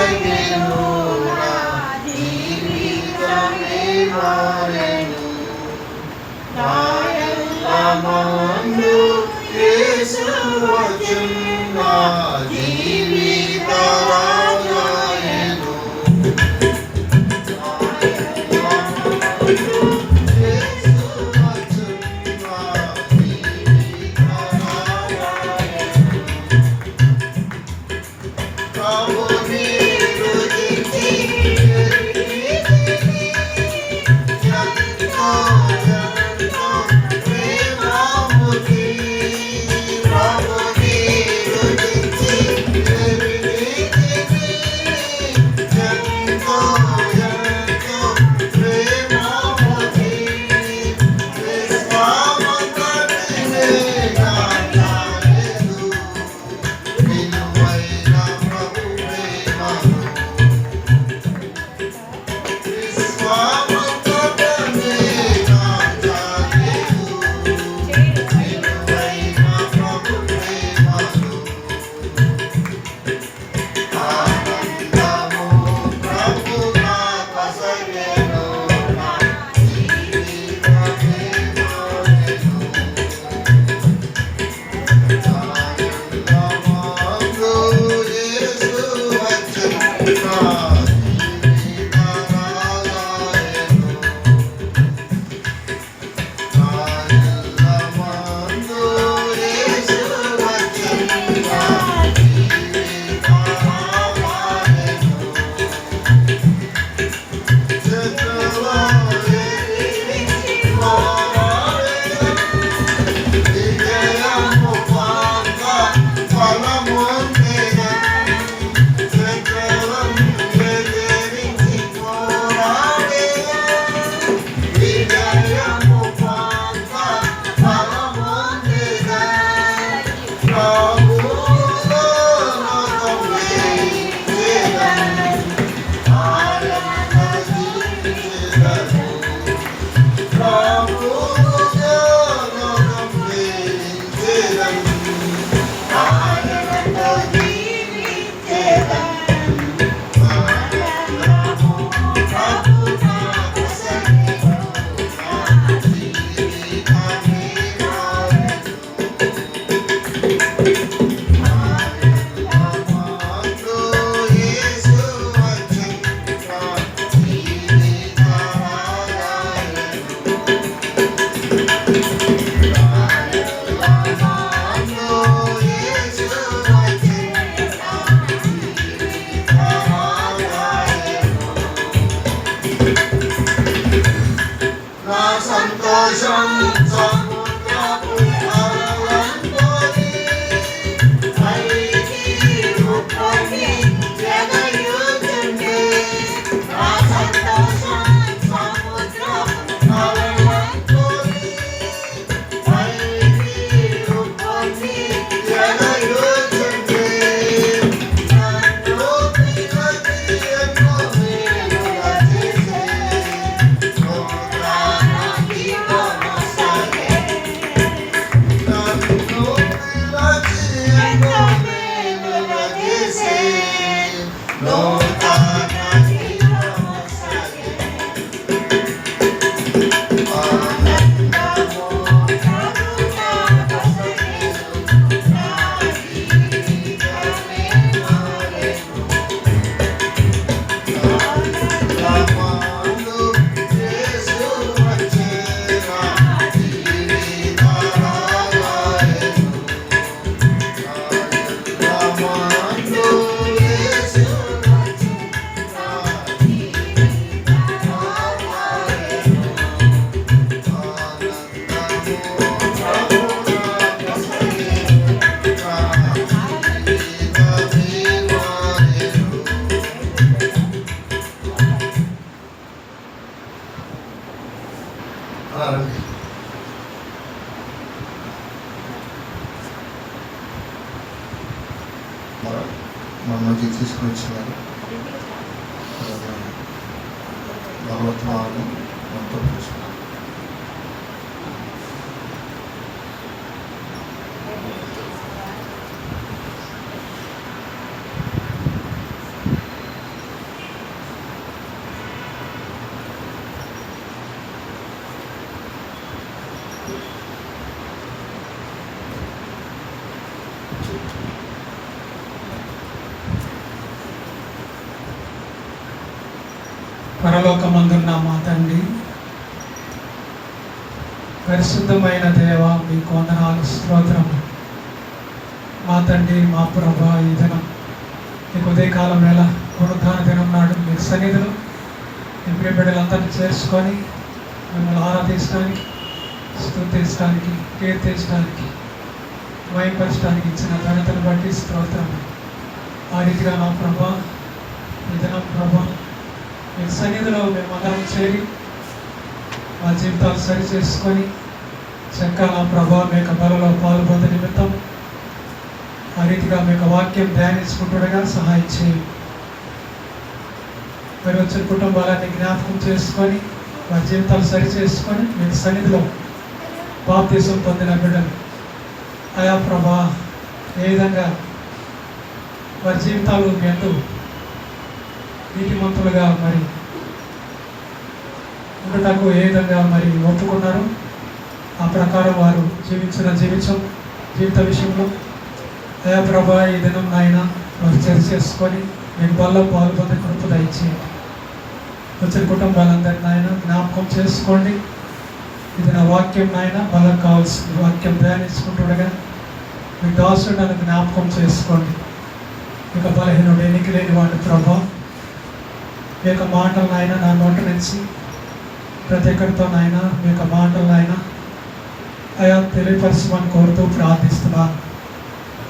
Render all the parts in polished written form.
కొసగెను నా జీవితమే మారెను నాయల్లమందు యేసు వచ్చెను నా జీవిత రాజాయను మన మధ్య తీసుకుని వచ్చినారు. భగవత్వాన్ని మనతో చూసుకున్నారు. పరలోకమందున్న మా తండ్రి, పరిశుద్ధమైన దేవ, మీకు వందనాలు, స్తోత్రము. మా తండ్రి, మా ప్రభా, ఈ దినం మీకు ఉదయకాలం వేళ పునరుద్ధాన దినం నాడు మీకు సన్నిధిలో మీ ప్రియ బిడ్డలందరినీ చేర్చుకొని మిమ్మల్ని ఆరాధించడానికి, స్తుతించడానికి, కీర్తించడానికి, మహిమపరచడానికి ఇచ్చిన ఘనతను బట్టి స్తోత్రము. ఆ రీతిగా నా ప్రభా, ఈ దినం ప్రభా మీ సన్నిధిలో మేమందరం చేరి మా జీవితాలు సరి చేసుకొని చక్కగా నా ప్రభా మీ యొక్క బలలో పాల్పొందే నిమిత్తం ఆ రీతిగా మీ యొక్క వాక్యం ధ్యానించుకుంటుండగా సహాయం చేయి. మరి వచ్చిన కుటుంబాలన్నీ జ్ఞాపకం చేసుకొని వారి జీవితాలు సరి చేసుకొని మీ సన్నిధిలో బాప్తీసం పొందిన బిడ్డలు ఆయా ప్రభా ఏ విధంగా వారి జీవితాలు మీ అందు నీతిమంతులుగా మరి ఉండటకు ఏ విధంగా మరి ఒప్పుకున్నారు, ఆ ప్రకారం వారు జీవించిన జీవిత విషయంలో అయా ప్రభా ఈ దినం నాయన వారు చర్చ చేసుకొని మీకు బల్ల పాల్పొందే కృప దయచేయండి. వచ్చిన కుటుంబాలందరినీ నాయన జ్ఞాపకం చేసుకోండి. ఇది నా వాక్యం నాయన, బలం కావాల్సిన వాక్యం ధ్యానించుకుంటుండగా మీ దాసుడు నన్ను జ్ఞాపకం చేసుకోండి. ఇక బలహీనుడు ఎన్నిక లేని వాడి ప్రభా మీ యొక్క మాటలు నాయన నా నోటి నుంచి ప్రతి ఒక్కరితో నాయన మీ యొక్క మాటలు నాయన అయా తెలియపరచమని కోరుతూ ప్రార్థిస్తున్నాను.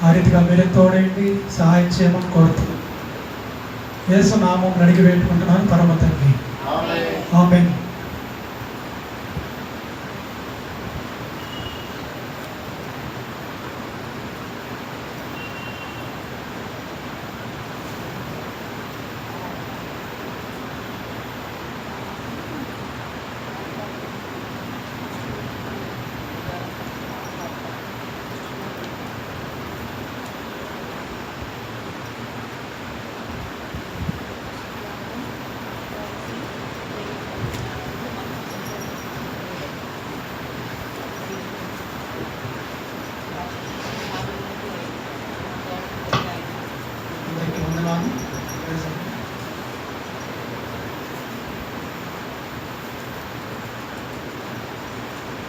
ఆ రీతిగా మీరే తోడేంటి సహాయం చేయమని కోరుతున్నాను. యేసు నామం అడిగి వేడుకుంటున్నాను పరమ తండ్రి, ఆమేన్. అందరికీ వందనాలు.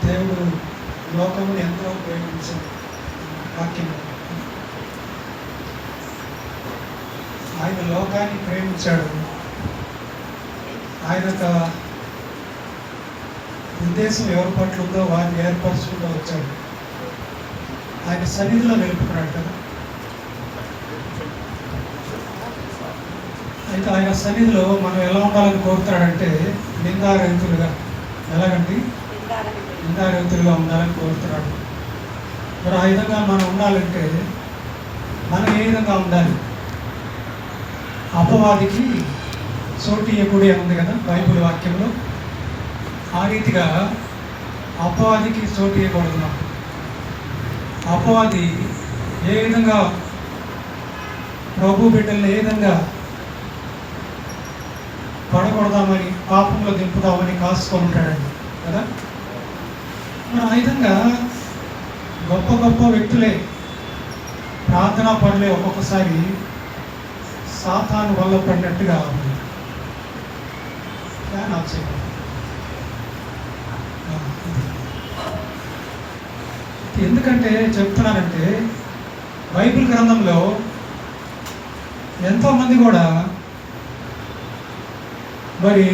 దేవుడు లోకమును ఎంతో ప్రేమించాడు. వాక్యం ఆయన లోకాన్ని ప్రేమించాడు. ఆయన యొక్క ఉద్దేశం ఎవరి పట్ల ఉందో వారిని ఏర్పరచుకుంటూ వచ్చాడు. ఆయన సన్నిధిలో నిలుపుకున్నాడు కదా. అయితే ఆయన సన్నిధిలో మనం ఎలా ఉండాలని కోరుతున్నాడంటే నిందారహితులుగా, ఎలాగండి నిందారహితులుగా ఉండాలని కోరుతున్నాడు. మరి ఆ విధంగా మనం ఉండాలంటే మనం ఏ విధంగా ఉండాలి? అపవాదికి చోటు ఇవ్వకూడదు ఉంది కదా బైబిల్ వాక్యంలో. ఆ రీతిగా అపవాదికి చోటు ఇవ్వకూడదు. మనం అపవాది ఏ విధంగా ప్రభు బిడ్డల్ని ఏ విధంగా పడగొడదామని, పాపంలో దింపుదామని కాసుకొని ఉంటాడండి కదా. మరి ఆ విధంగా గొప్ప గొప్ప వ్యక్తులే, ప్రార్థనా పనులే ఒక్కొక్కసారి సాతాను వల్ల పడినట్టుగా ఉంది. ఎందుకంటే చెప్తున్నానంటే బైబిల్ గ్రంథంలో ఎంతోమంది కూడా మరి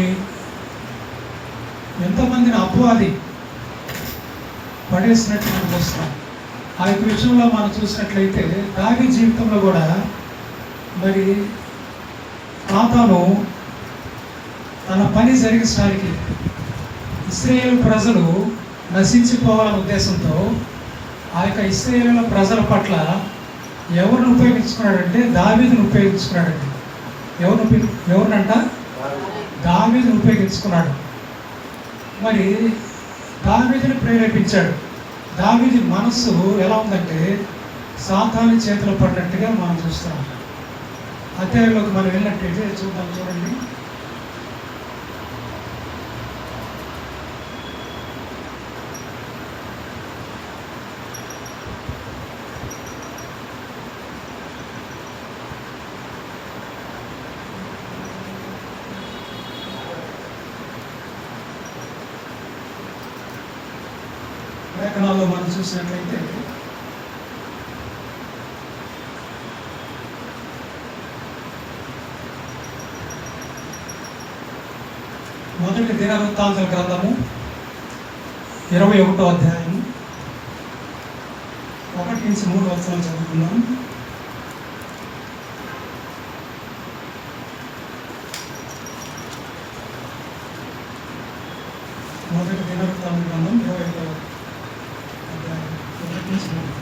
ఎంతోమందిని అపవాది పడేసినట్టు మనం చూస్తున్నాం. ఆ యొక్క విషయంలో మనం చూసినట్లయితే దావీదు జీవితంలో కూడా మరి సాతాను తన పని జరిగించడానికి ఇశ్రాయేలు ప్రజలు నశించిపోవాలనే ఉద్దేశంతో ఆ యొక్క ఇశ్రాయేలు ప్రజల పట్ల ఎవరిని ఉపయోగించుకున్నాడంటే దావీదుని ఉపయోగించుకున్నాడండి. ఎవరినంట? దావీదుని ఉపయోగించుకున్నాడు. మరి దావీదుని ప్రేరేపించాడు. దావీదు మనస్సు ఎలా ఉందంటే సాతాను చేతిలో పడినట్టుగా మనం చూస్తాం. అధ్యాయంలోకి మనం వెళ్ళినట్టయితే చూద్దాం, చూడండి. లేఖనాల్లో మనం చూసినట్లయితే మొదటి దినవృత్తాంతాల గ్రంథము 21వ అధ్యాయం 1-3 వచనాలు చదువుకుందాం. మొదటి దినవృత్తాంతాల గ్రంథం 21వ అధ్యాయం 1-3.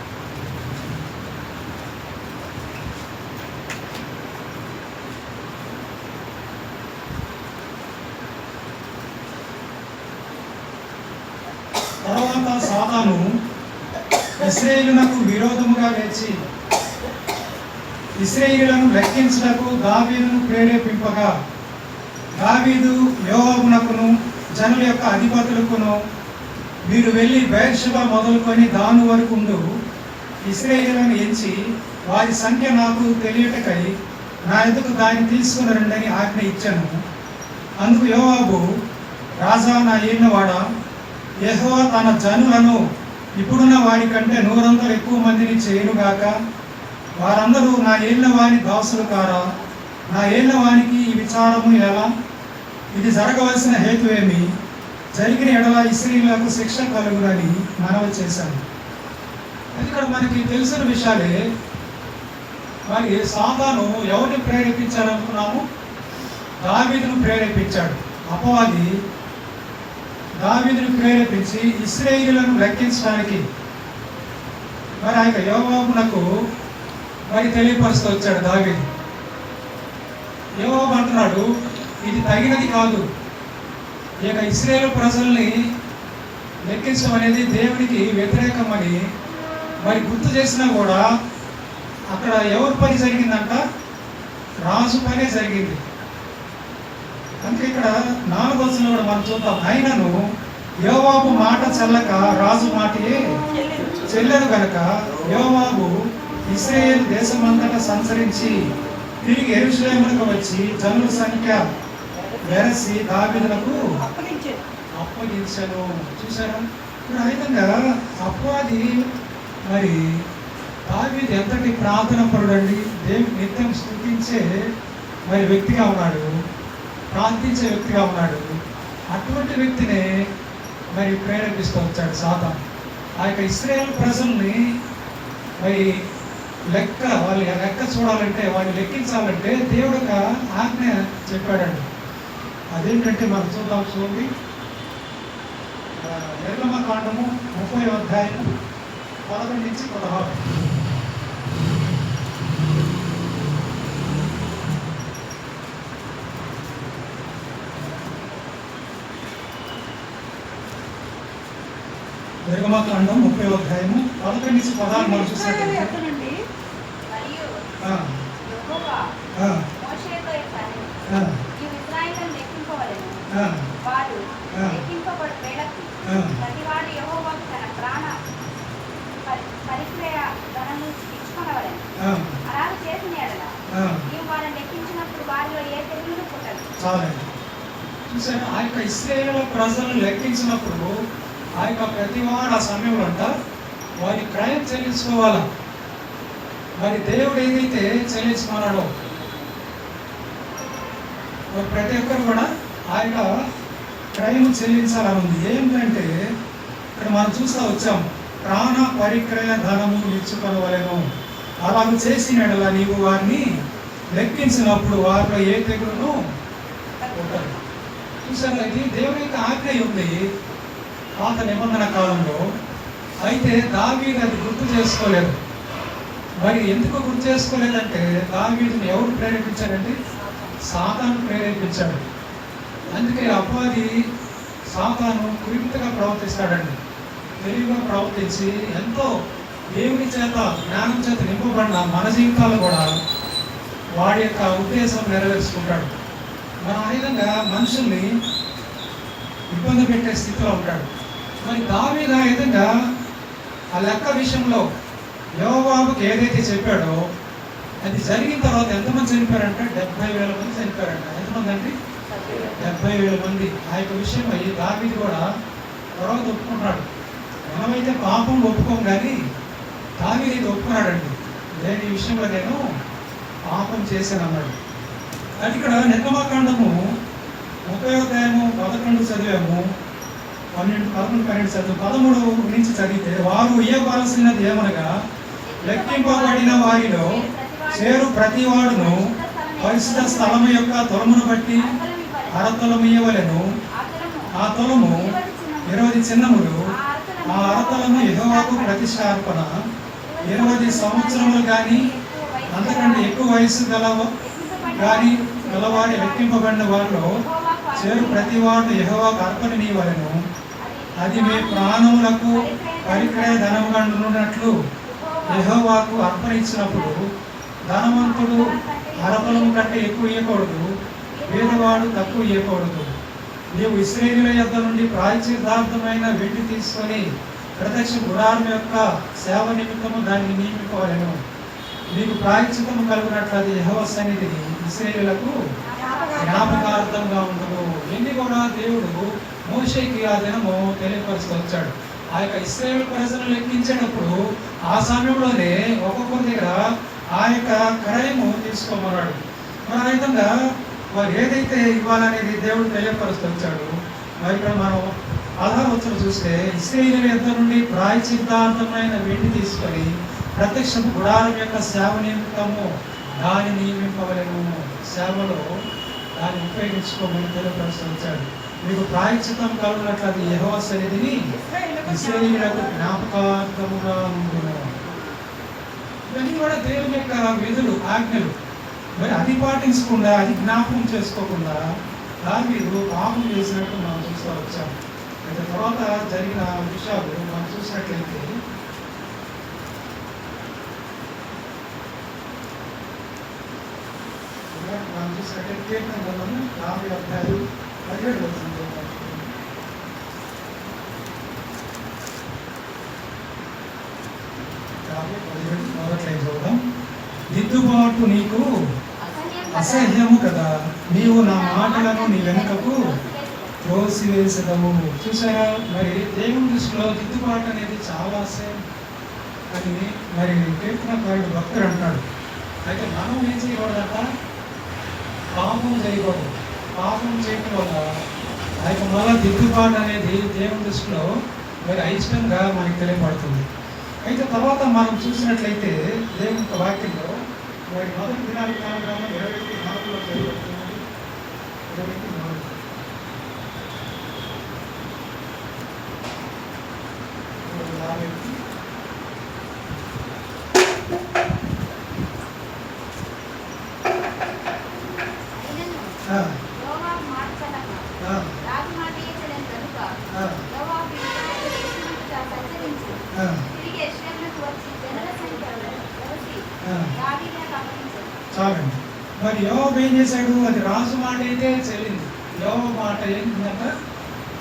తర్వాత సాతాను ఇశ్రాయేలునకు విరోధముగా లేచి ఇశ్రాయేలులను లెక్కించుటకు దావీదును ప్రేరేపింపగా దావీదు యోవాబునకును జనుల యొక్క అధిపతులకును మీరు వెళ్ళి బెర్షెబా మొదలుకొని దాను వరకు ఇశ్రాయేలులను ఎంచి వారి సంఖ్య నాకు తెలియటకై నా ఎదుకు దాన్ని తీసుకుని రండని ఆజ్ఞ ఇచ్చాను. అందుకు యోవాబు, రాజా నా ఏలినవాడా, యెహోవా తన జనులను ఇప్పుడున్న వారి కంటే 100 ఎక్కువ మందిని చేయునుగాక. వారందరూ నా ఏలిన వాని దాసులు కారా? నా ఏలిన వానికి ఈ విచారము ఎలా? ఇది జరగవలసిన హేతు ఏమి? జరిగిన ఎడల ఇశ్రాయేలులకు శిక్ష కలుగునని మనవి చేశాను. ఇక్కడ మనకి తెలిసిన విషయాలే. మరి సాతాను ఎవరిని ప్రేరేపించాలనుకున్నాము? దావీదును ప్రేరేపించాడు. అపవాది దావీదును ప్రేరేపించి ఇశ్రాయేలులను లెక్కించడానికి మరి ఆయన యోవాబునకు మరి తెలియపరుస్తూ వచ్చాడు. దావీదు యోవాబు అంటున్నాడు, ఇది తగినది కాదు. ఈ యొక్క ఇశ్రాయేలు ప్రజల్ని లెక్కించడం అనేది దేవునికి వ్యతిరేకమని మరి గుర్తు చేసినా కూడా అక్కడ ఎవరి పని జరిగిందంట? రాజు పనే జరిగింది. అందుకే ఇక్కడ 4వ వచనంలో కూడా మనం చూద్దాం. అయినను యోవాబు మాట చెల్లక రాజు మాటే చెల్లెను గనక యోవాబు ఇశ్రాయేలు దేశమంతటా సంచరించి తిరిగి యెరూషలేమునకు వచ్చి జనుల సంఖ్య వెరసి దావీదునకు అప్పగించను. చూసారా? ఇప్పుడు ఆ విధంగా అపవాది మరి దావీదు ఎంతటి ప్రార్థన పరుడండి. దేవుని నిత్యం స్తుతించే మరి వ్యక్తిగా ఉన్నాడు, ప్రార్థించే వ్యక్తిగా ఉన్నాడు. అటువంటి వ్యక్తినే మరి ప్రేరేపిస్తూ వచ్చాడు సాతాను. ఆ యొక్క ఇశ్రాయేలు ప్రజల్ని మరి వాళ్ళ లెక్క చూడాలంటే, వాళ్ళని లెక్కించాలంటే దేవుడు ఒక ఆజ్ఞ చెప్పాడండి. అదేంటంటే మనం చూద్దాం. చూడండి, నిర్గమకాండము 30వ అధ్యాయం 11-16. నిర్గమకాండం 30వ అధ్యాయము 11-16 మనం చూసినట్లయితే చాలండి. చూసారా? ఆ యొక్క ఇశ్రాయేలు ప్రజలను లెక్కించినప్పుడు ఆ యొక్క ప్రతివాడు ఆ సమయంలో అంట వారి క్రయం చెల్లించుకోవాలా. మరి దేవుడు ఏదైతే చెల్లించుకున్నాడో ప్రతి ఒక్కరు కూడా ఆ యొక్క క్రయం చెల్లించాలని ఉంది. ఏంటంటే ఇక్కడ మనం చూస్తూ వచ్చాము, ప్రాణ పరిక్రయ ధనము ఇచ్చుకొనవలెను. అలాగ చేసిన యెడల నీవు వారిని లెక్కించినప్పుడు వారిలో ఏ తెగులును ఉంటారు. చూసారా? ఇది దేవుని యొక్క ఆజ్ఞ ఉంది పాత నిబంధన కాలంలో. అయితే దావీదు అది గుర్తు చేసుకోలేదు. మరి ఎందుకు గుర్తు చేసుకోలేదంటే దావీదుని ఎవరు ప్రేరేపించారంటే సాతాను ప్రేరేపించాడు. అందుకే అపవాది సాతాను కుయుక్తిగా ప్రవర్తిస్తాడండి. తెలివిగా ప్రవర్తించి ఎంతో దేవుని చేత జ్ఞానం చేత నింపబడిన మన జీవితాలు కూడా వాడి యొక్క ఉద్దేశం నెరవేర్చుకుంటాడు. మన ఆ విధంగా మనుషుల్ని ఇబ్బంది పెట్టే స్థితిలో ఉంటాడు. మరి దావీదు ఆ విధంగా ఆ లెక్క విషయంలో యోవాబుకి ఏదైతే చెప్పాడో అది జరిగిన తర్వాత ఎంతమంది చనిపోయారంటే 70,000 మంది చనిపోయారంట. ఎంతమంది అండి? 70,000 మంది. ఆ యొక్క విషయం అయ్యి దావీదు కూడా తర్వాత ఒప్పుకుంటాడు. మనమైతే పాపం ఒప్పుకోం, కానీ దావీదు ఇది ఒప్పుకున్నాడండి. నేను ఈ విషయంలో నేను పాపం చేశాను అన్నాడు. అది ఇక్కడ నిర్గమకాండము 30వ అధ్యాయము 11 చదివాము, 11, 12 చదువు 13 నుంచి చదివితే, వారు ఇయ్యవలసినది ఏమనగా లెక్కింపబడిన వారిలో చేరు ప్రతివాడును పరిశుద్ధ స్థలము యొక్క తొలమును బట్టి అరతొలము ఇయ్యవలెను. ఆ తొలము 20 చిన్నములు. ఆ అరతొలము యెహోవాకు ప్రతిష్ఠార్పణ. 20 సంవత్సరములు కానీ అంతకంటే ఎక్కువ వయసు కానీ గలవారి లెక్కింపబడిన వారిలో చేరు ప్రతివాడు యెహోవాకు అర్పణనీయవలెను. అది మీ ప్రాణములకు పరిక్రయ ధనముగా ఉన్నట్లు యెహోవాకు అర్పణ ఇచ్చినప్పుడు ధనవంతుడు అరతొలము కంటే ఎక్కువ ఇవ్వకూడదు, పేదవాడు తక్కువ ఇవ్వకూడదు. నీవు ఇశ్రాయేలీయుల యొద్ద నుండి ప్రాయశ్చిత్తార్థమైన వెండి తీసుకొని ప్రత్యక్ష గుడారం యొక్క సేవ నిమిత్తము దాన్ని నియమింపవలెను. నీకు ప్రాయశ్చిత్తము కలుగునట్లు అది యెహోవా సన్నిధిని ఇశ్రాయేలీయులకు జ్ఞాపకార్థంగా ఉండదు. ఇన్ని కూడా దేవుడు మోషేకి ఆ దినము తెలియపరుస్తూ వచ్చాడు. ఆ యొక్క ఇశ్రాయేలు ప్రజలను లెక్కించేటప్పుడు ఆ సమయంలోనే ఒక్కొక్కరి దగ్గర ఆ యొక్క క్రయము తీసుకోమన్నాడు. మరి ఆ విధంగా వారు ఏదైతే ఇవ్వాలనేది దేవుడు తెలియపరుస్తూ వచ్చాడు. మరి ఇక్కడ మనం 16 వచనం చూస్తే, ఇశ్రాయేలీయుల యొద్ద నుండి ప్రాయశ్చిత్తార్థమైన వెండి తీసుకొని ప్రత్యక్ష గుడారం యొక్క సేవ నిమిత్తము దాన్ని నియమింపవలెను. సేవలో దాన్ని ఉపయోగించుకోమని తెలియపరుస్తూ వచ్చాడు. మీకు ప్రాయశ్చిత్తం కలుగునట్లు అది యెహోవా సన్నిధిని ఇశ్రాయేలీయులకు జ్ఞాపకార్థముగా ఉండును. ఇవన్నీ కూడా దేవుని యొక్క విధులు, ఆజ్ఞలు. మరి అది పాటించకుండా, అది జ్ఞాపకం చేసుకోకుండా దావీదు పాపం చేసినట్టు మనం చూస్తూ వచ్చాం. అయితే తర్వాత జరిగిన విషయాలు మనం చూసినట్లయితే, కీర్తన గ్రంథము 50 అధ్యాయం 17 వచనం. దిద్దుబాటు నీకు అసహ్యము కదా, నీవు నా మాటలను నీ వెనుకకు త్రోసివేసదము. చూసారా, మరి దేవుని దృష్టిలో దిద్దుబాటు అనేది చాలా అసహ్యం అని మరి కీర్తనకారుడు భక్తుడు అంటాడు. అయితే మనం ఏం చేయకూడదంట? పాపం చేయకూడదు. పాపం చేయడం వల్ల ఆ యొక్క మళ్ళా దిద్దుబాటు అనేది దేవుని దృష్టిలో మరి అయిష్టంగా మనకి తెలియబడుతుంది. అయితే తర్వాత మనం చూసినట్లయితే దేవుని యొక్క వాక్యంలో మరి మొదటి దినాల కాలంలో 24లో తెలియబడుతుంది. 24 చాలండి. మరి యోబు ఏం చేశాడు? అది రాజు మాట అయితే చెల్లింది, యోబు మాట ఏంటంట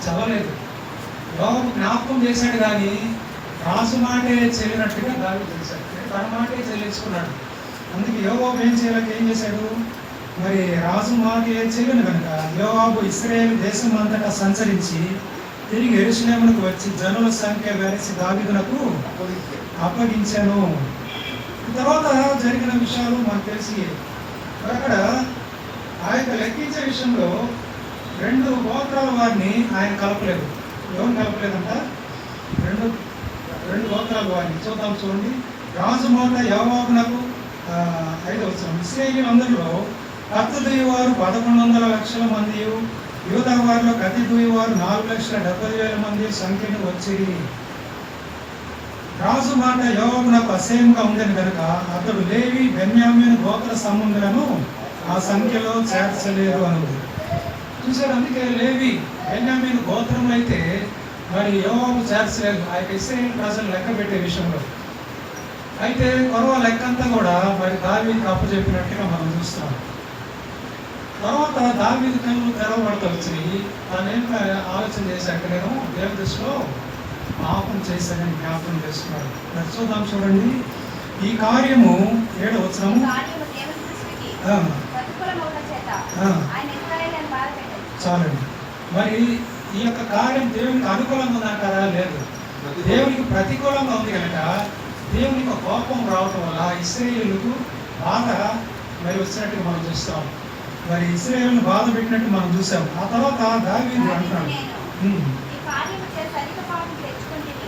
చదవలేదు. యోబు జ్ఞాపకం చేశాడు, కానీ రాజు మాటే చెల్లినట్టుగా దావీదు చేశాడు. తన మాటే చెల్లించుకున్నాడు. అందుకే యోబు ఏం చేశాడు? మరి రాజు మాటే చెల్లిన కనుక యోబు ఇశ్రాయేలు దేశం అంతటా సంచరించి తిరిగి యెరూషలేమునకు వచ్చి జనుల సంఖ్య వెరసి దావీదునకు అప్పగించాను. తర్వాత జరిగిన విషయాలు మనకు తెలిసి, అక్కడ ఆ యొక్క లెక్కించే విషయంలో 2 గోత్రాల వారిని ఆయన కలపలేదు. ఎవరు కలపలేదంట? 2 గోత్రాల వారిని. చూడండి. రాజు మాట యోవాబునకు 5వ వచనం, ఇశ్రాయేలీయులందరిలో కత్తి దూయేవారు 1100 లక్షల మంది, యూదా వారిలో కత్తి దూయేవారు 4,70,000 మంది సంఖ్యను వచ్చిరి. రాజు మాట యోవాబునకు అసహ్యంగా ఉండేది కనుక అతడు లేవి బెన్యామీను గోత్ర సంబంధులను ఆ సంఖ్యలో చేర్చలేరు అన్నది. చూసారు, అందుకే లేవి బెన్యామీను గోత్రంలో అయితే మరి యోవాబు చేర్చలేదు ఆ యొక్క ఇశ్రాయేలు ప్రజలు లెక్క పెట్టే విషయంలో. అయితే కొరవ లెక్కంతా కూడా మరి దావీదుకు అప్పచెప్పినట్టుగా మనం చూస్తున్నాం. తర్వాత దావీదు కళ్ళు తెరవబడతా వచ్చినాయి. తానేం ఆలోచన చేశాక, నేను దేవుని దృష్టిలో పాపం చేశానని జ్ఞాపకం చేస్తున్నాడు. చూద్దాం, చూడండి. ఈ కార్యము 7వ వచనము, చాలండి. మరి ఈ యొక్క కార్యం దేవునికి అనుకూలంగా ఉందంటారా? లేదు. ప్రతికూలంగా ఉంది కనుక దేవుని యొక్క కోపం రావటం వల్ల ఇశ్రాయేలుకు బాధ మరి వచ్చినట్టుగా మనం చూస్తాం. మరి ఇశ్రాయేలును బాధ పెట్టినట్టు మనం చూసాం. ఆ తర్వాత దావీదు అంటున్నాడు, ఈ కార్యము చేసి అధిక పాపం తెచ్చుకొంటిని.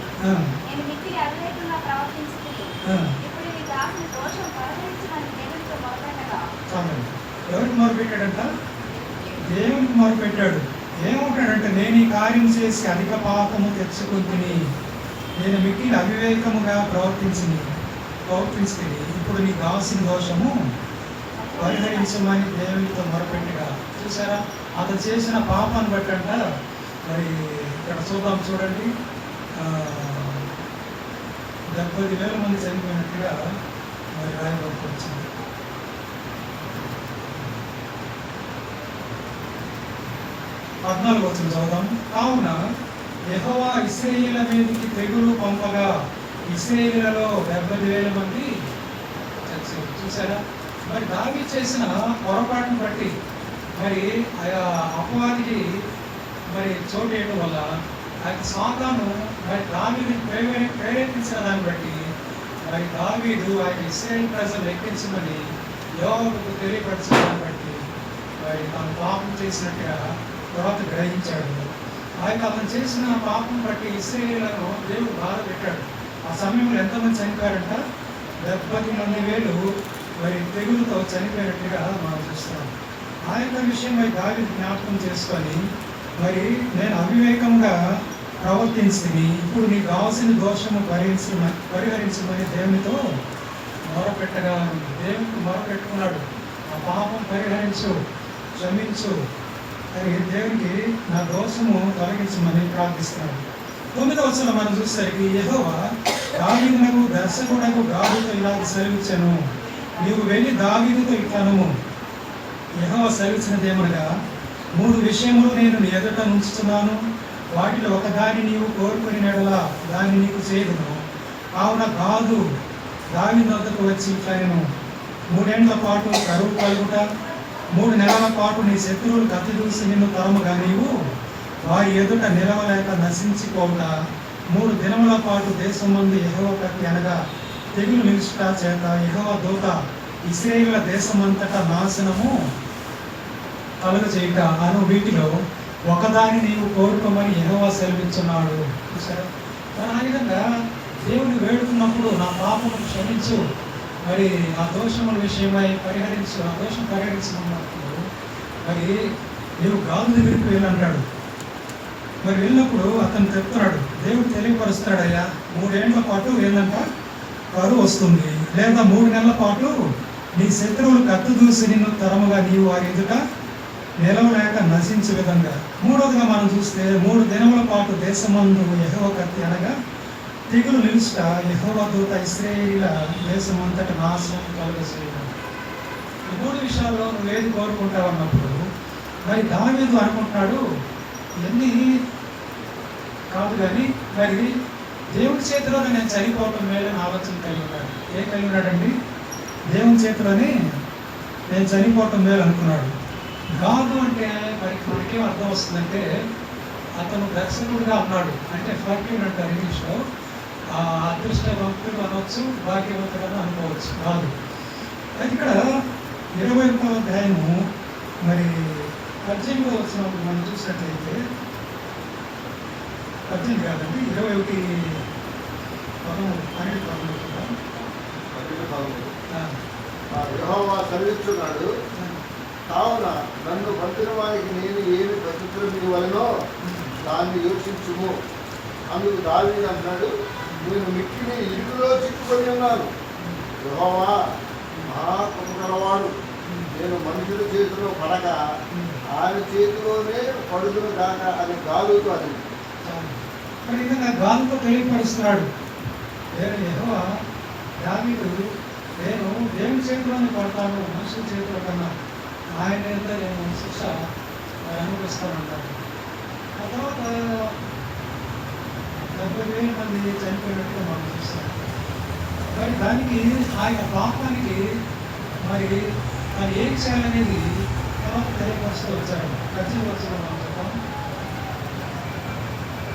నేను మిక్కిలి అవివేకంగా ప్రవర్తించితిని. ఇప్పుడు ఈ దాసుని దోషం పరిహరించమని దేవునితో మొరపెట్టగా. ఎవరికి మొరపెట్టాడంట? దేవునికి మొరపెట్టాడు. ఏమంటాడంటే, నేను ఈ కార్యం చేసి అధిక పాపము తెచ్చుకుంటుని, నేను మిక్కిలి అవివేకముగా ప్రవర్తించింది. ఇప్పుడు నీకు కావాల్సిన దోషము పరిహరించమని దేవునితో మొరపెట్టగా. చూసారా, అతను చేసిన పాపాన్ని బట్టి అంట. మరి ఇక్కడ చూడండి, 70,000 మంది చనిపోయినట్టుగా మరి రాయబడికి వచ్చింది. 14 వచనం చదువుదాం. కావున యెహోవా ఇశ్రాయేలీయుల మీదకి తెగులు పంపగా ఇశ్రాయేలీయులలో 70,000 మంది చచ్చారు. చూసారా, మరి దావీదు చేసిన పొరపాటును బట్టి మరి ఆ అపవాదికి మరి చోటు వేయడం వల్ల ఆ సాతాను మరి దావీదుని ప్రేరేపించిన దాన్ని బట్టి మరి దావీదు ఆయన ఇశ్రాయేలు ప్రజలు లెక్కించమని యెహోవాకు తెలియపరిచిన దాన్ని బట్టి మరి తాను పాపం చేసినట్టుగా తర్వాత గ్రహించాడు. అతను చేసిన పాపం బట్టి ఇశ్రాయేలులను దేవుడు బాధ పెట్టాడు. ఆ సమయంలో ఎంతమంది చనిపోయారంట? 70,000 మరి తెగులుతో చనిపోయినట్టుగా మనం చూస్తాం. ఆ యొక్క విషయమై దావీదు జ్ఞాపకం చేసుకొని, మరి నేను అవివేకంగా ప్రవర్తించింది, ఇప్పుడు నీకు కావాల్సిన దోషము పరిహరించమని దేవునితో మొరపెట్టగా దేవునికి మొరపెట్టుకున్నాడు. ఆ పాపం పరిహరించు, క్షమించు అని దేవునికి నా దోషము తొలగించమని ప్రార్థిస్తున్నాడు. 9వ వచనం మనం చూసేసరికి, యెహోవా దావీదునకు దర్శకుడకు గాదుతో ఇలా సెలవిచ్చాను, నీవు వెళ్ళి దావీదుతో ఇట్లనము, యెహోవా సెలవిచ్చినదేమనగా, 3 విషయములు నేను నీ ఎదుట ఉంచుతున్నాను, వాటిలో ఒకదాన్ని నీవు కోరుకుని నెడలా దాన్ని నీకు చేయదును. కావున గాదు దావీదు వద్దకు వచ్చి ఇట్లనెను, 3 ఏళ్ల పాటు కరువు కలుగుట, 3 నెలల పాటు నీ శత్రువులు కత్తి దూసి నిన్ను తరముగా నీవు వారి ఎదుట నిలవలేక నశించిపోవుట, 3 దినముల పాటు దేశమందు యెహోవా కత్తి అనగా తెగులు నిలుచుట చేత యెహోవా దూత ఇశ్రాయేలుల దేశమంతటా నాశనము కలుగజేయుట అను వీటిలో ఒకదాన్ని నీవు కోరుకోమని యెహోవా సెలవిస్తున్నాడు. చూసారా, ఆ విధంగా దేవుని వేడుకున్నప్పుడు నా పాపము క్షమించు, మరి ఆ దోషముల విషయమై పరిహరించు, ఆ దోషం పరిహరించినప్పుడు మరి నీవు గాదు దగ్గరికి వెళ్ళంటాడు. మరి వెళ్ళినప్పుడు అతను చెప్తున్నాడు, దేవుడు తెలియపరుస్తాడయ్యా, 3 ఏళ్ల పాటు ఏంటంట కరువు వస్తుంది, లేదా 3 నెలల పాటు నీ శత్రువులు కత్తి దూసి నిన్ను తరముగా నీవు వారి ఎదుట నిలవలేక నశించే విధంగా. 3వదిగా మనం చూస్తే 3 దినముల పాటు దేశమందు యెహోవా కత్తి అనగా తెగులు నిలుచుట, యెహోవా దూత ఇశ్రాయేలీయుల దేశమంతటా నాశనం కలుగజేయడం. ఈ 3 విషయాల్లో నువ్వు ఏది కోరుకుంటావు అన్నప్పుడు మరి దావీదు అనుకుంటున్నాడు, ఇవన్నీ కాదు కానీ మరి దేవుడి చేతిలోనే నేను చనిపోవటం మేలని ఆలోచన కలిగి ఉన్నాడు. కలిగి ఉన్నాడండి? దేవుని చేతిలోనే నేను చనిపోవటం మేలు అనుకున్నాడు. గాదు అంటే మరి మనకేం అర్థం వస్తుందంటే, అతను దర్శకుడుగా ఉన్నాడు అంటే ఫర్ట్యూన్ అంటారు ఇంగ్లీష్లో. అదృష్టవంతుడు అనవచ్చు, భాగ్యవంతుడు అని అనుకోవచ్చు. కాదు, అయితే ఇక్కడ 21వ అధ్యాయము మరి 18వ వచనం మనం చూసినట్లయితే, 18 కాదండి 21 యెహోవా సెలవిస్తున్నాడు, కావున నన్ను పంపిన వారికి నేను ఏమి ప్రత్యుత్తరం ఇవ్వవలెనో దాన్ని యోచించుము. అందుకు దావీదు అన్నాడు, నేను మిక్కిలి ఇరుకులో చిక్కుకొని ఉన్నాను. యెహోవా మహాకృపగలవాడు, నేను మనుషుల చేతిలో పడక ఆయన చేతిలోనే పడుదును గాక అని గాలుతో అది గాలుతో తెలియపరుస్తున్నాడు. యెహోవా దావీదు, నేను దేవుని చేతిలోనే పడతాను, మనుషుల చేతిలో కన్నా ఆయన ఎంత నేను శిక్ష అనుభవిస్తానంటాడు. ఆ తర్వాత 70,000 మంది చనిపోయినట్టుగా మనం చూస్తాం. మరి దానికి ఆయన పాపానికి మరి అది ఏం చేయాలనేది తర్వాత తెలియపరుస్తూ వచ్చాడు. 18 వచ్చిన మనం చెప్పాం.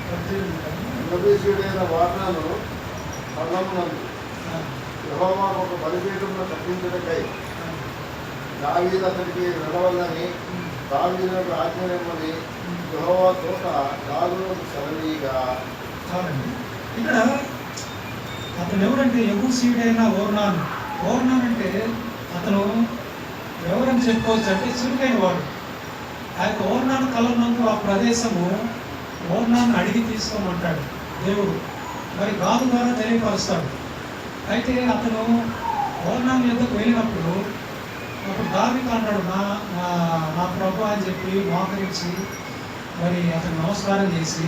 18 యెబూసీయుడైన వార్నాను పల్లమునందు యెహోవా ఒక బలిపీఠమును కట్టించుటకై దావీదు అతనికి నడవలని దావీదునకు ఆజ్ఞనిమ్మని యెహోవా తోట గాదును సెలవీయగా. చాలండి. ఇక్కడ అతను ఎవరంటే యెబూసీయుడైన ఓర్నాను. ఓర్నాన్ అంటే అతను ఎవరని చెప్పుకోవచ్చు అంటే చురుకైన వాడు. ఆ యొక్క ఓర్నాను కలనందు ఆ ప్రదేశము ఓర్నాన్ని అడిగి తీసుకోమంటాడు దేవుడు. మరి గాదు ద్వారా తెలియపరుస్తాడు. అయితే అతను ఓర్నాన్ యుద్ధకు వెళ్ళినప్పుడు అప్పుడు దావీదు అన్నాడు, నా ప్రభు అని చెప్పి మోకరించి మరి అతను నమస్కారం చేసి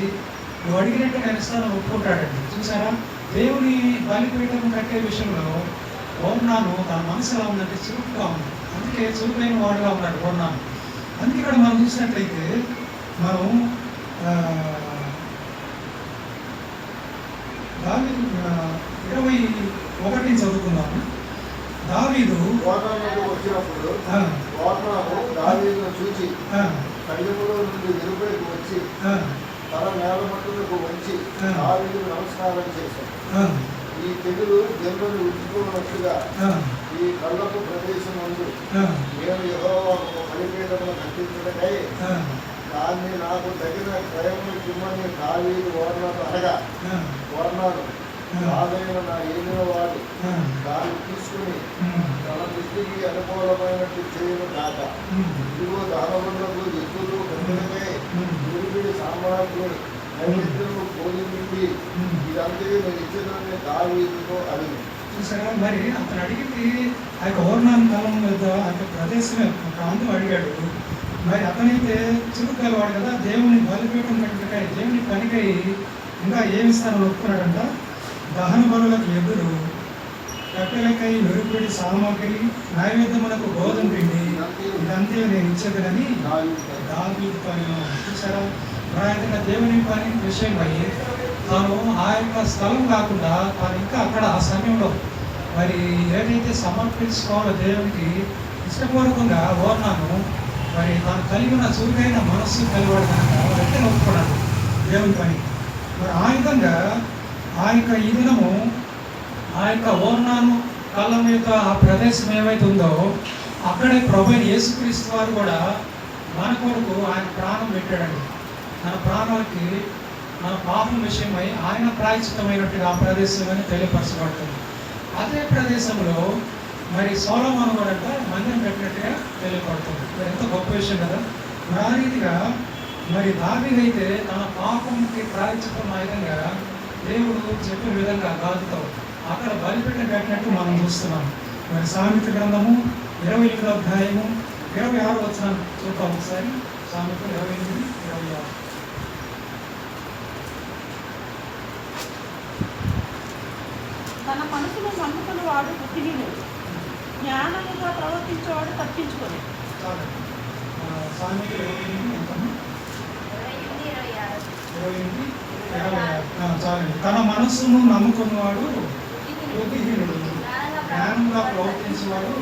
నువ్వు అడిగినట్టు నేను ఇస్తానని ఒప్పుకుంటాడండి. చూసారా, దేవుని బలిపీఠం కట్టే విషయంలో ఓర్నాను తన మనసులో ఉందంటే చురుకుగా ఉంది. అందుకే చురుకైన వాడుగా ఉన్నాడు ఓర్నాను. అందుకే ఇక్కడ మనం చూసినట్లయితే మనం దావీదు 21 చదువుకుందాము. దావీదు వార్నాను వచ్చినప్పుడు వార్నాను దావీదును చూచి కళ్ళెములో నుండి వెలుపలికి వచ్చి తల నేల మట్టుకు వంచి దావీదుకు నమస్కారం చేశాడు. ఈ తెగులు జనులను విడిచిపోయినట్లుగా ఈ కళ్ళపు ప్రదేశం ముందు నేను యెహోవా ఒక బలిపీఠమును కట్టించుటకై దాన్ని నాకు తగిన క్రయమును ఇమ్మని దావీదు వార్నాను అనగా వార్నాను రాజైన నా ఏలిన వాడు దాన్ని తీసుకుని తన దృష్టికి అనుకూలమైనట్టు చేయను కాక ఇదిగో దానవులకు ఎద్దులు గంటలకై విడివిడి సామ్రాజ్యం నైవేద్యము పోలింది ఇదంతా నేను ఇచ్చేదాన్ని దావీదుతో అడిగి. చూసారా, మరి అతను అడిగింది ఆ యొక్క ఓర్నాన్ కాలం మీద ఆ యొక్క ప్రదేశమే ప్రాంతం అడిగాడు. మరి అతనైతే చురుకలవాడు కదా, దేవుని బలిపీఠం కట్టుకై దేవుని పనికై ఇంకా ఏమిస్తానని ఒప్పుకున్నాడంట. దహన బలులకు ఎదురు కట్టెలకై మెరుగుపడి సామాగ్రి నైవేద్యములకు గోధుమ పిండి ఇదంతే నేను ఇచ్చేదని దావీదు పని. చూసారా, ఆయన దేవుని పని విషయమై తాను ఆ యొక్క స్థలం కాకుండా తాను ఇంకా అక్కడ ఆ సమయంలో మరి ఏదైతే సమర్పించుకోవాలో దేవునికి ఇష్టపూర్వకంగా ఓర్నాను మరి తాను కలిగిన చురుకైన మనస్సు కలివాడు కనుక వెంటనే ఒప్పుకున్నాడు దేవుని పని. మరి ఆ విధంగా ఆ యొక్క ఈ దినము ఆ యొక్క ఓర్నాను కళ్ళం యొక్క ఆ ప్రదేశం ఏమైతే ఉందో అక్కడే ప్రభువైన యేసుక్రీస్తు వారు కూడా మన కొరకు ఆయన ప్రాణం పెట్టాడండి. మన ప్రాణానికి మన పాపం విషయమై ఆయన ప్రాయశ్చిత్తమైనట్టుగా ఆ ప్రదేశంలోనే తెలియపరచబడుతుంది. అదే ప్రదేశంలో మరి సొలొమోను కూడా మందిరం పెట్టినట్టుగా తెలియపడుతుంది. మరి ఎంత గొప్ప విషయం కదా. మరి ఆ రీతిగా మరి దావీదు అయితే తన పాపంకి ప్రాయశ్చిత్తం ఆ విధంగా దేవుడు చెప్పిన విధంగా గాదుతో అక్కడ బలిపీఠం కట్టినట్టు మనం చూస్తున్నాం. మరి సామెత గ్రంథము 28వ అధ్యాయము 26వ వచనం చూద్దాం ఒకసారి. సామెత 28, 26. తన మనసును నమ్ముకుని వాడు బుద్ధిహీనుడు, జ్ఞానముగా ప్రవర్తించేవాడు తప్పించుకొని. సామెత 28 ఎంతమ్మా? 28, 26. చాలండి. తన మనస్సును నమ్ముకున్నవాడు బుద్ధిహీనుడు, జ్ఞానంగా ప్రవర్తించేవాడు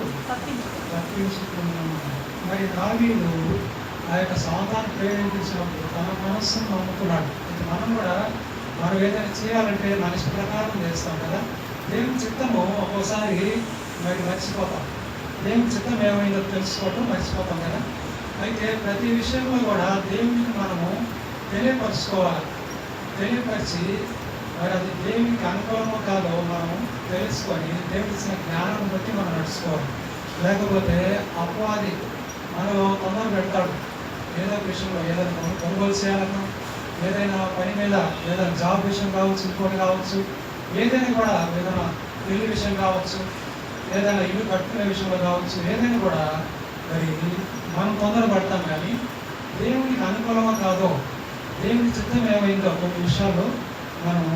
తప్పించుకున్నాడు. మరి దావీదు ఆ యొక్క సంతాన్ని ప్రేరేపించినప్పుడు తన మనస్సును నమ్ముకున్నాడు. మనం కూడా మనం ఏదైనా చేయాలంటే మన ఇష్ట ప్రకారం చేస్తాం కదా. దేవుని చిత్తము ఒక్కోసారి మరి మర్చిపోతాం. దేవుని చిత్తం ఏమైందో తెలుసుకోవటం మర్చిపోతాం కదా. అయితే ప్రతి విషయంలో కూడా దేవునికి మనము తెలియపరచుకోవాలి. తెలియపరిచి మరి అది దేవునికి అనుకూలమో కాదో మనం తెలుసుకొని దేవుడి ఇచ్చిన జ్ఞానం బట్టి మనం నడుచుకోవాలి. లేకపోతే అపవాది మనలో తొందర పెడతాడు. ఏదో విషయంలో ఏదైనా కొనుగోలు చేయాలన్నా, ఏదైనా పని మీద ఏదైనా జాబ్ విషయం కావచ్చు, ఇంకోటి కావచ్చు, ఏదైనా కూడా ఏదైనా పెళ్లి విషయం కావచ్చు, ఏదైనా ఇల్లు కట్టుకునే విషయంలో కావచ్చు, ఏదైనా కూడా మరి మనం తొందర పడతాం. కానీ దేవునికి అనుకూలమో కాదో, దేవుని చిత్తం ఏమైందో కొన్ని విషయాల్లో మనం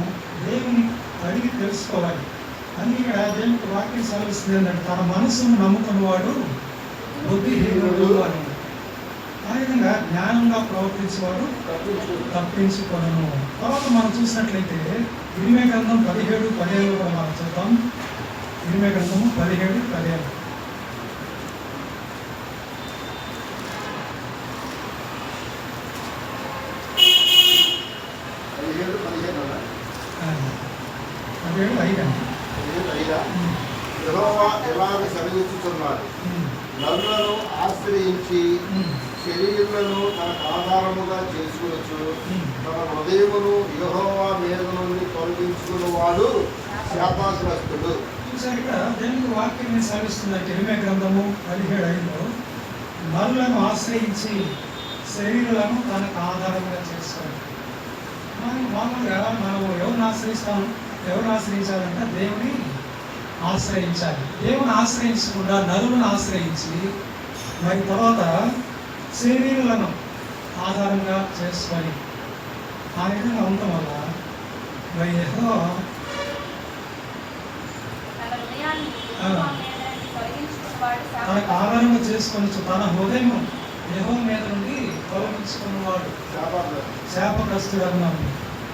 దేవుని అడిగి తెలుసుకోవాలి. అందుకే దేవునికి వాక్యం సెలవిస్తుంది ఏంటంటే తన మనసును నమ్ముకున్నవాడు బుద్ధిహీనుడు అని. ఆ విధంగా జ్ఞానంగా ప్రవర్తించేవాడు తప్పించుకొనను. తర్వాత మనం చూసినట్లయితే ఇరిమియా గ్రంథం 17:17 కూడా మనం చూద్దాం. ఇరిమియా గ్రంథము 17:17. పదిహేడు 15 చెప్తున్నాడు. నరులను ఆశ్రయించి శరీరులను తనకు ఆధారముగా చేసుకొనొచ్చు తన హృదయమును యెహోవా మీద నుండి తొలగించుకున్నవాడు శాపగ్రస్తుడు. చూసారు ఇక్కడ దేవుని వాక్యం సాగిస్తున్నారు. ఇర్మీయా గ్రంథము 17:5లో నరులను ఆశ్రయించి శరీరులను తనకు ఆధారంగా చేసుకోవాలి. మనం మామూలుగా మనం ఎవరిని ఆశ్రయించాలంటే దేవుని ఆశ్రయించాలి. దేవుని ఆశ్రయించకుండా నరులను ఆశ్రయించి మరి తర్వాత శరీరులను ఆధారంగా చేసుకొని ఆ విధంగా ఉండటం వల్ల మరి యెహోవా తనకు ఆధారంగా చేసుకొని తన హృదయం యెహోవా మీద నుండి తొలగించుకున్నవాడు శాపగ్రస్తుడు అన్నాడు.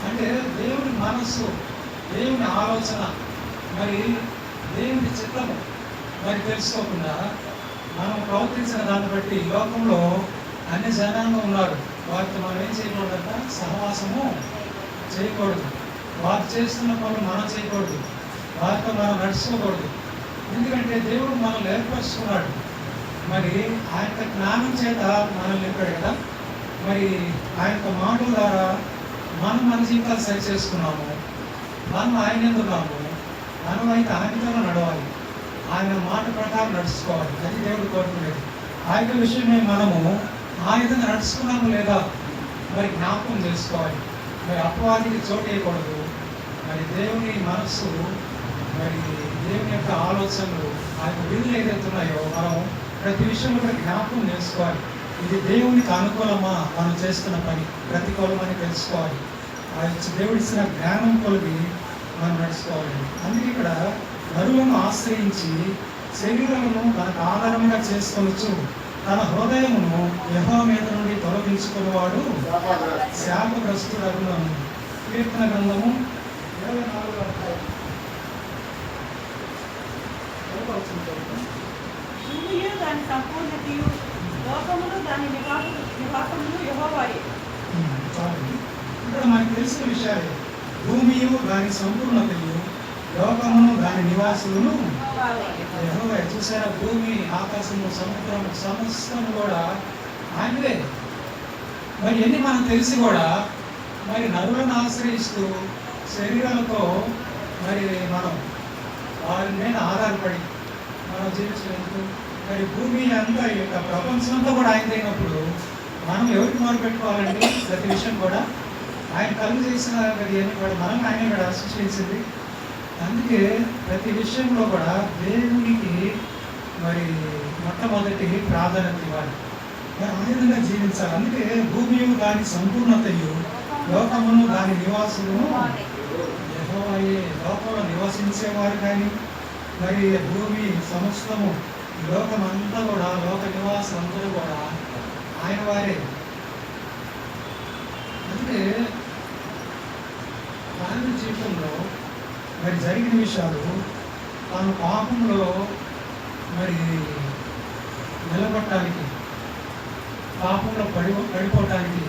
అంటే దేవుని మనస్సు, దేవుని ఆలోచన, మరి దేవుని చిత్తము మరి తెలుసుకోకుండా మనం ప్రవర్తించిన దాన్ని బట్టి లోకంలో అన్ని జనాంగం ఉన్నారు. వారితో మనం ఏం చేయకూడదంట? సహవాసము చేయకూడదు. వారు చేస్తున్న పనులు మనం చేయకూడదు. వారితో మనం నడుచుకోకూడదు. ఎందుకంటే దేవుడు మనల్ని ఏర్పరుచుకున్నాడు. మరి ఆ యొక్క జ్ఞానం చేత మనల్ని నింపాడు కదా. మరి ఆ యొక్క మాటల ద్వారా మనం మన జీవితాలు సరి చేసుకున్నాము. మనం ఆయన ఎందున్నాము. మనం అయితే ఆయనతో నడవాలి. ఆయన మాట ప్రకారం నడుచుకోవాలి. అది దేవుడు కోరుకునేది. ఆ యొక్క విషయమే మనము ఆ విధంగా నడుచుకున్నాము లేదా మరి జ్ఞాపకం చేసుకోవాలి. మరి అపవాదికి చోటు వేయకూడదు. మరి దేవుని మనస్సు, మరి దేవుని యొక్క ఆలోచనలు, ఆ యొక్క విధులు ఏదైతే ఉన్నాయో మనం ప్రతి విషయంలో కూడా జ్ఞాపకం చేసుకోవాలి. ఇది దేవునికి అనుకూలమా మనం చేస్తున్న పని, ప్రతికూలమని తెలుసుకోవాలి. ఆ దేవుడు ఇచ్చిన జ్ఞానం కొలిగి మనం నడుచుకోవాలి. అందుకే ఇక్కడ నరులను ఆశ్రయించి శరీరమును తనకు ఆధారంగా చేసుకొనొచ్చు తన హృదయమును యెహోవా మీద నుండి తొలగించుకున్నవాడు శాపగ్రస్తుడు అగును. కీర్తన గ్రంథము 24 భూమియు దాని సంపూర్ణతయు లోకమును దాని నివాసమును యెహోవాయే. ఇక్కడ మనకు తెలిసిన విషయాలే. భూమియు దాని సంపూర్ణతయు లోకమును దాని నివాసులను యెహోవాయే. చూసారా, భూమి, ఆకాశము, సముద్రం సమస్తము కూడా ఆయనదే. మరి ఎన్ని మనం తెలిసి కూడా మరి నరులను ఆశ్రయిస్తూ శరీరాలతో మరి మనం వారి మీద ఆధారపడి మనం జీవించినందుకు మరి భూమి అంతా ఈ యొక్క ప్రపంచం అంతా కూడా ఆయనదైనప్పుడు మనం ఎవరికి మొదలు పెట్టుకోవాలండి? ప్రతి విషయం కూడా ఆయన కలుగు చేసిన ఇవన్నీ కూడా మనం ఆయన కూడా సృష్టించింది. అందుకే ప్రతి విషయంలో కూడా దేవునికి మరి మొట్టమొదటి ప్రాధాన్యత ఇవ్వాలి. మరి ఆ విధంగా జీవించాలి. అందుకే భూమి దాని సంపూర్ణతయు లోకమును దాని నివాసులను యెహోవాయే. లోకంలో నివసించేవారు కానీ మరి భూమి సమస్తము లోకం అంతా కూడా, లోక నివాసులు అందరూ కూడా ఆయన వారే. అంటే మానవ జీవితంలో మరి జరిగిన విషయాలు తాను పాపంలో మరి నిలబడటానికి, పాపంలో పడిపోవటానికి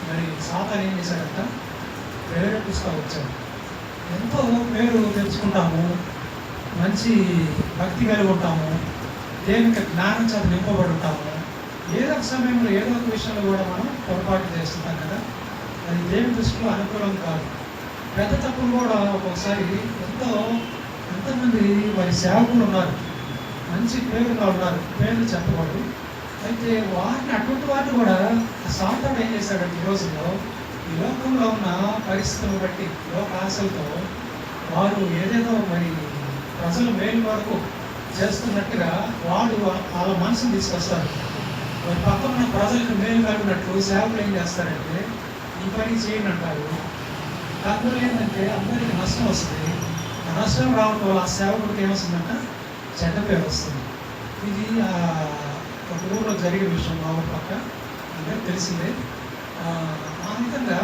మరి సాతాను ఏం చేశాడంట? ప్రేరేపిస్తూ వచ్చాడు. ఎంతో పేరు తెచ్చుకుంటాము, మంచి భక్తి కలిగి ఉంటాము, దేవునికి జ్ఞానం చేత నింపబడి ఉంటాము. ఏదో ఒక సమయంలో ఏదో ఒక విషయంలో కూడా మనం పొరపాటు చేస్తుంటాం కదా. అది దేవుని దృష్టిలో అనుకూలం కాదు. పెద్ద తప్పులు కూడా ఒక్కొక్కసారి ఎంతమంది వారి సేవకులు ఉన్నారు, మంచి పేరుగా ఉన్నారు, పేర్లు చెప్పకూడదు. అయితే వారిని అటువంటి వారిని కూడా సాతాను ఏం చేశాడంటే ఈ రోజుల్లో ఈ లోకంలో ఉన్న పరిస్థితులను బట్టి, లోక ఆశలతో వారు ఏదేదో మరి ప్రజల మేలు వరకు చేస్తున్నట్టుగా వాడు వాళ్ళ మనసును తీసుకొస్తారు. మరి పక్కన ఉన్న ప్రజలకు మేలు కలిగినట్లు సేవకులు ఏం చేస్తారంటే ఈ పని చేయండి అంటారు. దానివల్ల ఏంటంటే అందరికీ నష్టం వస్తుంది. ఆ నష్టం రావడం వల్ల ఆ సేవకుడికి ఏమొస్తుందంట? చెడ్డ పేరు వస్తుంది. ఇది ఒక ఊళ్ళో జరిగే విషయం. మా ఊరి పక్క అందరికి తెలిసిందే. ఆ విధంగా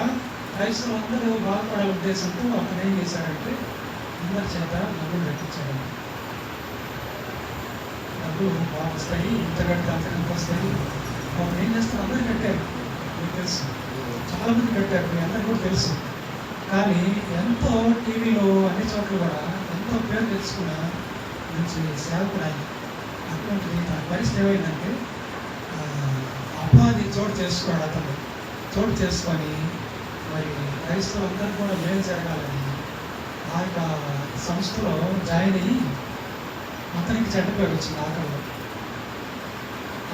క్రైస్తవులు అందరూ బాధపడే ఉద్దేశంతో అతను ఏం చేశాడంటే అందరి చేత డబ్బులు కట్టించాడు. డబ్బులు బాగా వస్తాయి, ఇంత కడితే అంతకంత వస్తాయి. వాళ్ళు ఏం చేస్తారు? అందరూ కట్టారు, మీకు తెలుసు. చాలామంది కట్టారు, మీ అందరికీ కూడా తెలుసు. కానీ ఎంతో టీవీలో అన్ని చోట్ల కూడా ఎంతో పేరు తెచ్చుకున్న మంచి సేవకుడు ఆయన. అటువంటిది తన పరిస్థితి ఏమైందంటే ఆ, అపవాది చోటు చేసుకున్నాడు. అతను చోటు చేసుకొని మరి క్రైస్తవులందరూ కూడా మేలు జరగాలని ఆ యొక్క సంస్థలో జాయిన్ అయ్యి అతనికి చెడ్డ పేరు వచ్చింది ఆఖరిలో.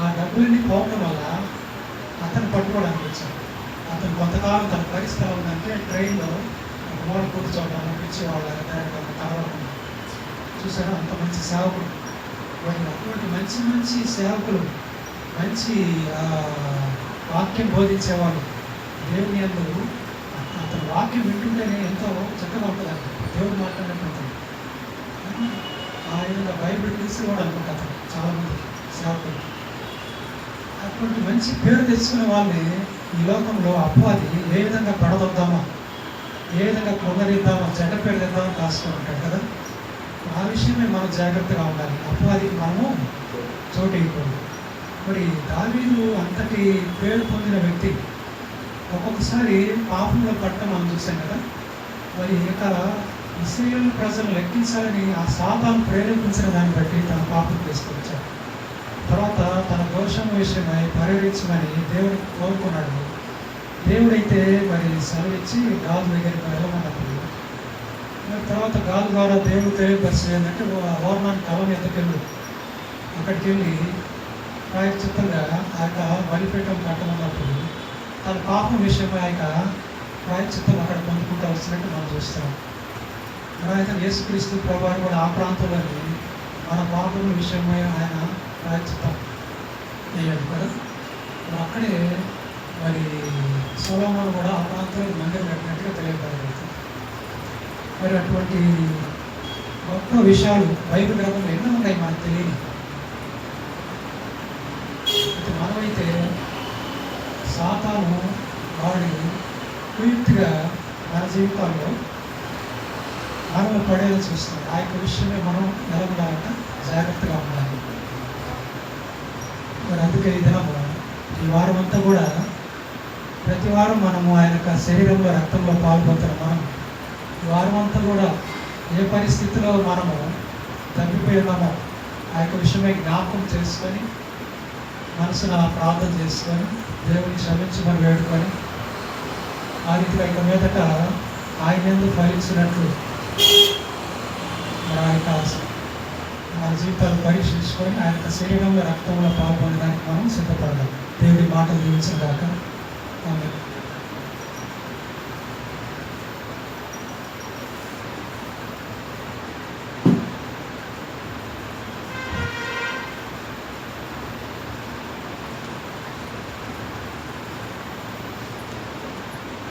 ఆ డబ్బులన్నీ పోవడం వల్ల అతను పట్టుకోవడానికి వచ్చాడు. అతను కొంతకాలం తన పరిస్థితి ఎలా ఉందంటే ట్రైన్లో మూల కూర్చోవడం పిచ్చేవాళ్ళ కలవడం చూసారా, అంత మంచి సేవకుడు. మరి అటువంటి మంచి మంచి సేవకులు, మంచి వాక్యం బోధించేవాళ్ళు దేవుని యందు అతను వాక్యం వింటుంటేనే ఎంతో చక్కగా ఉంటుంది. దేవుడు మాట్లాడినట్టు ఆ విధంగా బైబిల్ తీసుకోవడం అనుకుంటా అతను చాలామంది సేవకులు. అటువంటి మంచి పేరు తెచ్చుకునే వాళ్ళని ఈ లోకంలో అపవాది ఏ విధంగా పడదొద్దామో, ఏ విధంగా కొందరిద్దామో, చెడ్డ పేరు తెద్దామో కాసుకొని ఉంటాడు కదా. ఆ విషయమే మనం జాగ్రత్తగా ఉండాలి. అపవాదికి మనము చోటు ఇవ్వకూడదు. మరి దావీదు అంతటి పేరు పొందిన వ్యక్తి ఒక్కొక్కసారి పాపంలో పట్టడం మనం చూసాం కదా. మరి ఇక ఇశ్రాయేల్ ప్రజలు లెక్కించాలని ఆ సాతాను ప్రేరేపించిన దాన్ని బట్టి తన పాపం తీసుకొచ్చాడు. తర్వాత తన దోషం విషయమై పరిహరించమని దేవుడు కోరుకున్నాడు. దేవుడైతే మరి సెలవిచ్చి గాదు దగ్గరికి వెళ్ళమన్నప్పుడు మరి తర్వాత గాదు ద్వారా దేవుడు తెలియపరిచింది ఏంటంటే ఓర్నాన్ కలం ఎద్దకెళ్ళు అక్కడికి వెళ్ళి ప్రాయశ్చిత్తంగా ఆ యొక్క బలిపీఠం కట్టమన్నప్పుడు తన పాపం విషయమై ఆ యొక్క ప్రాయశ్చిత్తం అక్కడ పొందుకుంటూ వచ్చినట్టు మనం చూస్తాం. ఆయన యేసుక్రీస్తు ప్రభువారు కూడా ఆ ప్రాంతంలోని మన పాపం విషయమై ఆయన ప్రాయశ్చిత్తం అయ్యాడు కదా. అక్కడే మరి సొలొమోను కూడా ఆ ప్రాంతంలో మందిరం కట్టినట్టుగా తెలియబడలేదు. మరి అటువంటి గొప్ప విషయాలు బైబిల్ గ్రంథంలో ఎన్నో ఉన్నాయి మనకు తెలియని. అయితే మనమైతే సాతాను వాడి పూర్తిగా మన జీవితాల్లో మనల్ని పడేలా చూస్తున్నాడు. ఆ యొక్క విషయమే మనం ఎలా ఉండాలంటే జాగ్రత్తగా ఉండాలి. మరి అందుకే ఈ దినము ఈ వారం అంతా కూడా ప్రతి వారం మనము ఆయన యొక్క శరీరంలో రక్తంలో పాల్గొంటున్న మనం ఈ వారం అంతా కూడా ఏ పరిస్థితిలో మనము తగ్గిపోయి ఉన్నామో ఆ యొక్క విషయమై జ్ఞాపకం చేసుకొని మనసును ప్రార్థన చేసుకొని దేవుని క్షమించమని వేడుకొని ఆ రీతిగా ఇక మీదట ఆయన ఎందుకు ఫలించినట్లు మన జీవితాలు పరీక్షించుకొని ఆయన యొక్క శరీరంలో రక్తంలో పాల్గొనడానికి మనం సిద్ధపడాలి. దేవుడి మాటలు దీవించగాక ఆమేన్.